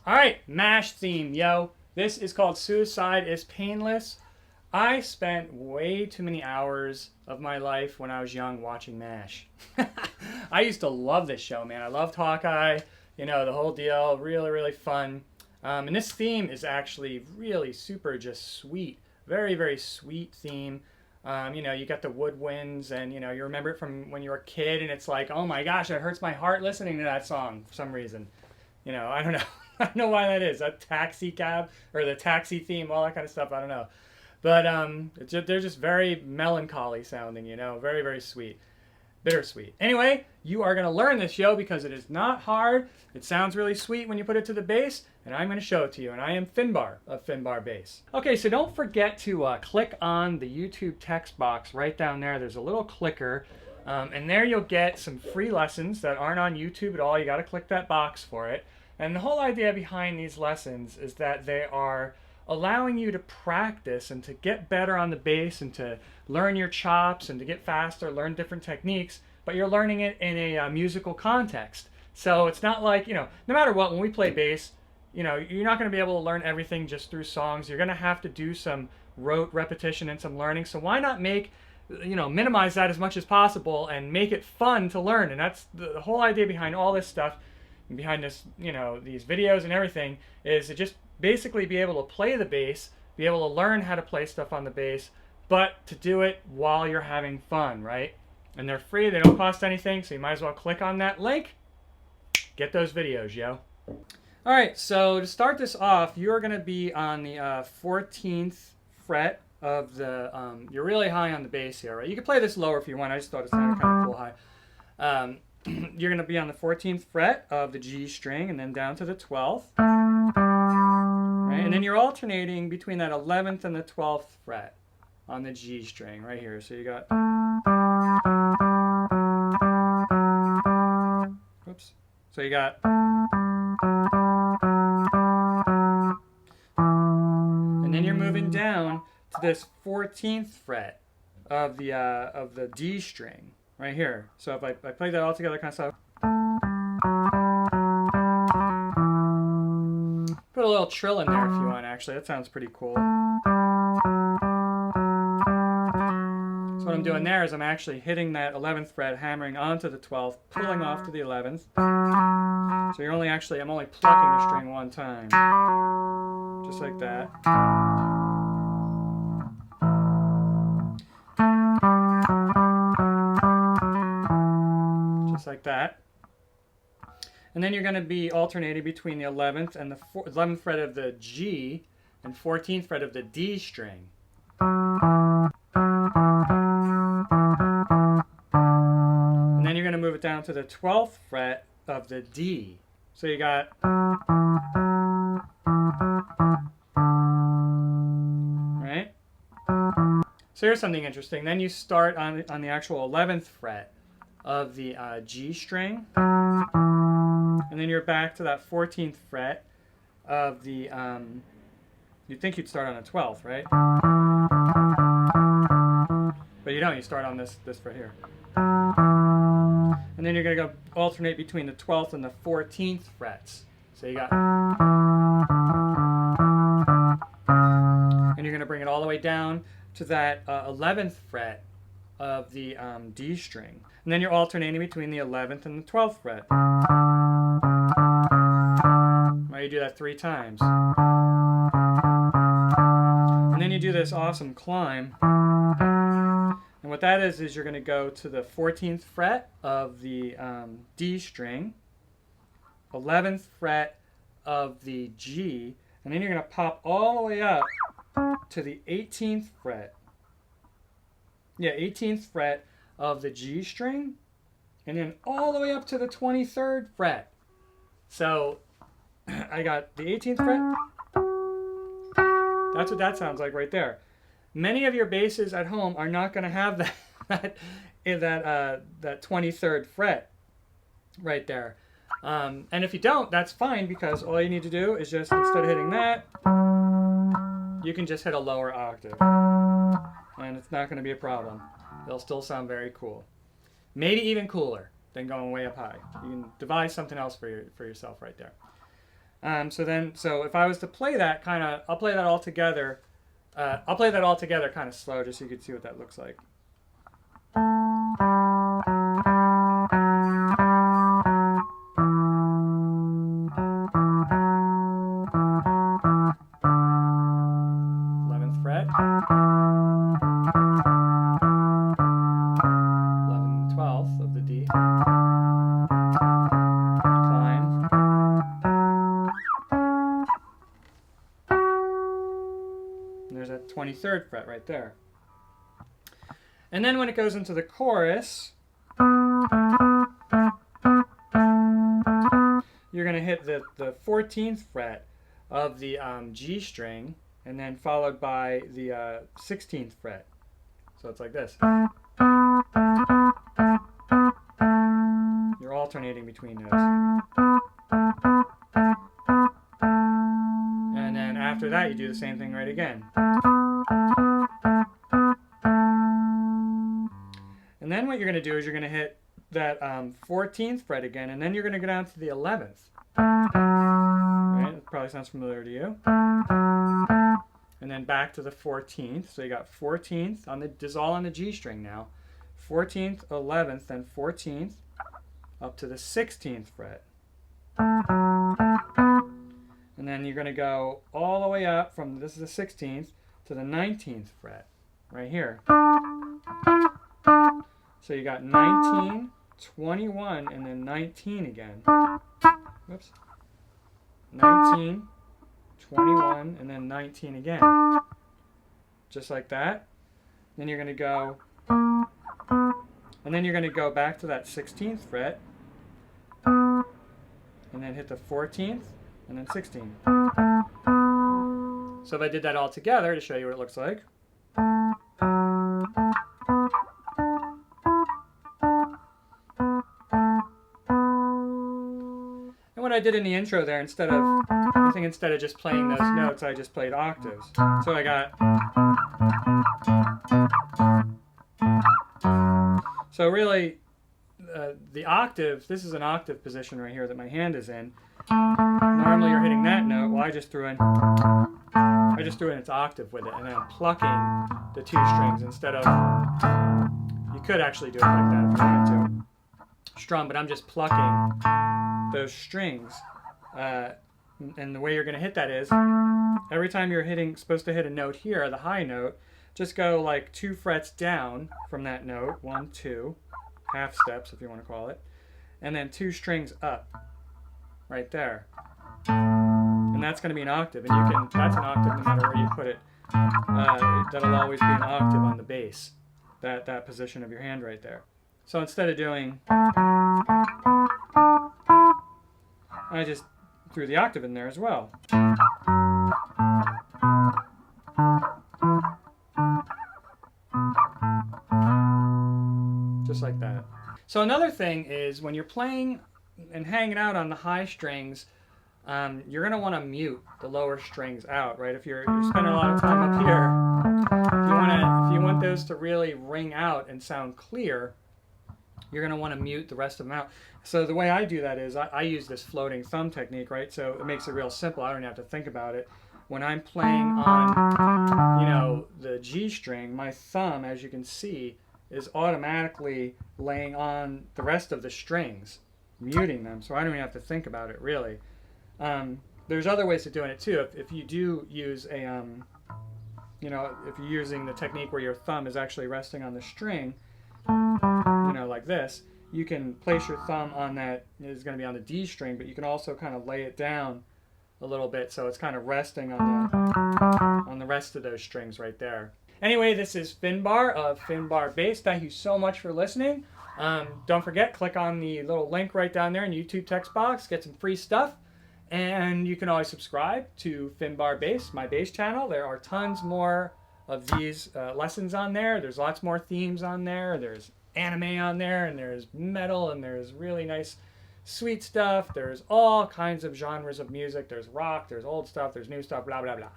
All right, MASH theme, yo. This is called Suicide is Painless. I spent way too many hours of my life when I was young watching MASH. I used to love this show, man. I loved Hawkeye, the whole deal. Really, really fun. And this theme is actually really super just sweet. Very, very sweet theme. You got the woodwinds and, you remember it from when you were a kid and it's like, oh my gosh, it hurts my heart listening to that song for some reason. I don't know. I don't know why that is. That taxi cab or the taxi theme, all that kind of stuff. I don't know. But they're just very melancholy sounding, very, very sweet. Bittersweet. Anyway, you are going to learn this, yo, because it is not hard. It sounds really sweet when you put it to the bass, and I'm going to show it to you. And I am Finbar of Finbar Bass. Okay, so don't forget to click on the YouTube text box right down there. There's a little clicker, and there you'll get some free lessons that aren't on YouTube at all. You got to click that box for it. And the whole idea behind these lessons is that they are allowing you to practice and to get better on the bass and to learn your chops and to get faster, learn different techniques, but you're learning it in a musical context. So it's not like, no matter what, when we play bass, you're not going to be able to learn everything just through songs. You're going to have to do some rote repetition and some learning. So why not minimize that as much as possible and make it fun to learn? And that's the whole idea behind all this stuff, and behind this, these videos and everything, is to just basically be able to play the bass, be able to learn how to play stuff on the bass, but to do it while you're having fun, right? And they're free, they don't cost anything, so you might as well click on that link, get those videos, yo. All right, so to start this off, you're gonna be on the 14th fret of the, you're really high on the bass here, right? You can play this lower if you want, I just thought it sounded kind of cool high. You're going to be on the 14th fret of the G string and then down to the 12th. Right? And then you're alternating between that 11th and the 12th fret on the G string right here. So you got... Oops. So you got... And then you're moving down to this 14th fret of the D string. Right here. So if I play that all together, kind of stuff. Put a little trill in there if you want, actually. That sounds pretty cool. So what I'm doing there is I'm actually hitting that 11th fret, hammering onto the 12th, pulling off to the 11th. So I'm only plucking the string one time. Just like that. Like that. And then you're going to be alternating between the 11th and the 11th fret of the G and 14th fret of the D string. And then you're going to move it down to the 12th fret of the D. So you got... Right? So here's something interesting. Then you start on the actual 11th fret of the G string, and then you're back to that 14th fret of the, you'd think you'd start on the 12th, right? But you don't, you start on this fret here. And then you're going to go alternate between the 12th and the 14th frets. So you got... And you're going to bring it all the way down to that 11th fret of the D string. And then you're alternating between the 11th and the 12th fret. Well, you do that 3 times. And then you do this awesome climb. And what that is you're going to go to the 14th fret of the D string, 11th fret of the G, and then you're going to pop all the way up to the 18th fret. Yeah, 18th fret of the G string, and then all the way up to the 23rd fret. So I got the 18th fret. That's what that sounds like right there. Many of your basses at home are not going to have that 23rd fret right there. And if you don't, that's fine, because all you need to do is just, instead of hitting that, you can just hit a lower octave. And it's not going to be a problem. It'll still sound very cool. Maybe even cooler than going way up high. You can devise something else for yourself right there. So if I was to play that I'll play that all together. I'll play that all together kind of slow, just so you can see what that looks like. 11th fret. 11th, 12th of the D. Climb. And there's that 23rd fret right there. And then when it goes into the chorus, you're going to hit the 14th fret of the G string, and then followed by the 16th fret. So it's like this. You're alternating between those. And then after that, you do the same thing right again. And then what you're going to do is you're going to hit that 14th fret again, and then you're going to go down to the 11th. Right? That probably sounds familiar to you. And then back to the 14th. So you got 14th on the, this is all on the G string now. 14th, 11th, then 14th, up to the 16th fret. And then you're going to go all the way up from, this is the 16th, to the 19th fret, right here. So you got 19, 21, and then 19 again. Whoops. 19, 21, and then 19 again. Just like that. Then you're going to go, and then you're going to go back to that 16th fret, and then hit the 14th, and then 16. So if I did that all together to show you what it looks like. And what I did in the intro there, instead of just playing those notes, I just played octaves. So I got. So really, the octave, this is an octave position right here that my hand is in. Normally you're hitting that note, well I just threw in its octave with it, and then I'm plucking the two strings instead of, you could actually do it like that if you wanted to, strum, but I'm just plucking those strings. And the way you're going to hit that is, every time you're supposed to hit a note here, the high note, just go like 2 frets down from that note, 1, 2, half steps if you want to call it, and then 2 strings up, right there. And that's going to be an octave, and that's an octave no matter where you put it. That'll always be an octave on the bass, that position of your hand right there. So instead of doing, I just threw the octave in there as well. Just like that. So another thing is, when you're playing and hanging out on the high strings, you're going to want to mute the lower strings out, right? If you're spending a lot of time up here, if you want those to really ring out and sound clear, you're going to want to mute the rest of them out. So the way I do that is I use this floating thumb technique, right? So it makes it real simple. I don't even have to think about it. When I'm playing on, the G string, my thumb, as you can see, is automatically laying on the rest of the strings, muting them. So I don't even have to think about it, really. There's other ways of doing it too. If you do use a, if you're using the technique where your thumb is actually resting on the string, like this, you can place your thumb on that, it's going to be on the D string, but you can also kind of lay it down a little bit so it's kind of resting on the rest of those strings right there. Anyway, this is Finbar of Finbar Bass. Thank you so much for listening. Don't forget, click on the little link right down there in the YouTube text box, get some free stuff. And you can always subscribe to Finbar Bass, my bass channel. There are tons more of these lessons on there. There's lots more themes on there. There's anime on there, and there's metal, and there's really nice sweet stuff. There's all kinds of genres of music. There's rock, there's old stuff, there's new stuff, blah, blah, blah.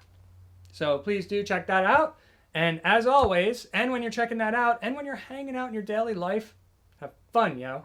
So please do check that out. And as always, and when you're checking that out, and when you're hanging out in your daily life, have fun, yo.